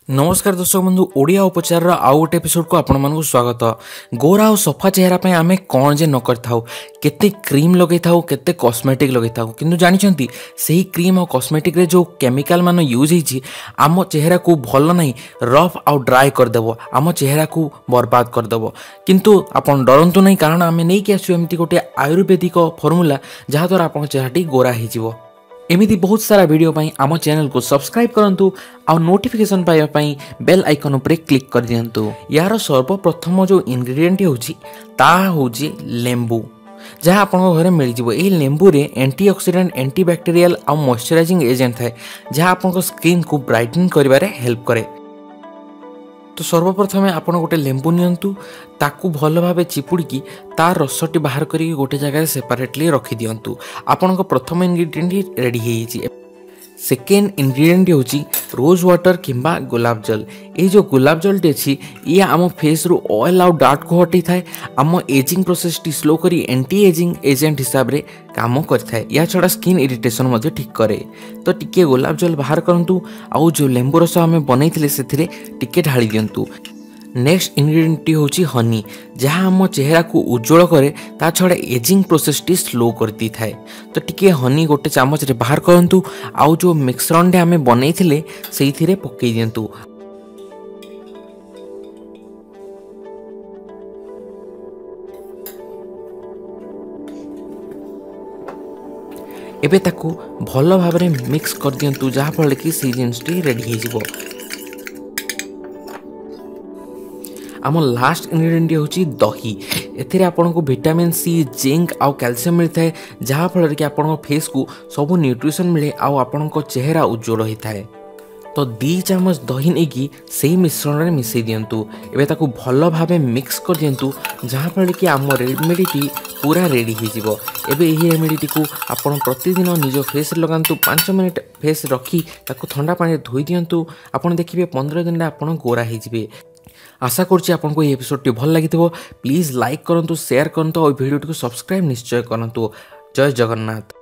नमस्कार दर्शक बंधु ओडिया उपचार आउ गोटे एपिसोड को आपण मानक स्वागत। गोरा और सफा चेहरा पे आमे कौन जे न करथाउ, केते क्रीम लगे थाउ, केते कॉस्मेटिक लगे थाउ, किंतु जानिछंती सही क्रीम और कॉस्मेटिक रे जो केमिकल मान यूज होईची आम चेहरा को भल नहीं रफ आउ ड्राई कर देबो, आम चेहरा को बर्बाद कर देबो। किंतु आपण डरंतु नहीं, कारण आमे नै कि आसु एमती गोटे आयुर्वेदिक फॉर्मूला जहा द्वारा आपण चेहराटी गोरा हो जिवो। एमिति बहुत सारा वीडियो पाई आम चैनल को सब्सक्राइब करंतु आ नोटिफिकेशन पाइबा पाई बेल आइकन उपरे क्लिक कर दियंतु। यार सर्वप्रथम जो इंग्रेडिएंट होची ता होची लेंबू, जहाँ आपन घरे मिल जिवो। एही लेंबू रे एंटीऑक्सीडेंट, एंटीबैक्टीरियल आ मॉइस्चराइजिंग एजेंट थाए, जहाँ आपन स्किन को ब्राइटन करिवारे हेल्प करे। तो सर्वप्रथमे आपन गोटे लेंबू नियंतु, ताकू भल भाबे चिपुड़ी तार रसटी बाहर करी गोटे जगह सेपरेटली रखी दियंतु। आपन को प्रथम इंग्रेडिएंट रेडी हेची। सेकेंड इंग्रेडिएंट होची रोज वाटर किंबा गुलाब जल। ये जो गुलाब जल अच्छी ये आम फेस रु ऑयल आउ डार्ट को हटई थाए, आम एजिंग प्रोसेस टी स्लो करी एंटी एजिंग एजेंट हिसाब रे काम करथाए। या छड़ा स्किन इरिटेशन मध्य ठीक करे। तो टिके गुलाब जल बाहर करंतु, आउ जो लेंबू रस आम बनईथिले सेथिरे टिके ढाली दियंतु। नेक्स्ट इंग्रेडिएंट होची हनी, जहाँ आम चेहरा को उज्जवल करे, ता छड़ा एजिंग प्रोसेस टी स्लो करती थाए। तो टिके हनी गोटे चामच रे बाहर करंतु, आउ जो मिश्रण रे आमे बनईथिले सेइथिरे पकई दियंतु। एबे ताकू भल भाबरे मिक्स कर दियंतु, जहाँ फल कि से जिनिसटी रेडी हो जिवो। आम लास्ट इंग्रेडिएंट होची दही। एथिरे आपन को विटामिन सी, जिंक आउ कैल्शियम मिलता है, जहाँ फल कि आपन फेस को सब न्यूट्रिशन मिले आउ आपन को चेहरा उज्जवल होता है। तो 2 चामच दही नहीं से मिश्रण में मिसई दियंतु। एबे ताकू भल भाबे मिक्स कर दियंतु, जहाँ फल कि आम रेमेडीटी पूरा रेडी हो जिवो। एबे एही रेमेडीटी को आपन प्रतिदिन निज फेस लगांतु। 5 मिनिट फेस रखी ताकू ठंडा पानी धोई दियंतु। आपन देखिबे 15 दिन आपन गोरा हो जिवे। आशा करछि आपको ये एपिसोड भल लगी। प्लीज लाइक करंतु, शेयर करंतु और वीडियो को सब्सक्राइब निश्चय करंतु। जय जगन्नाथ।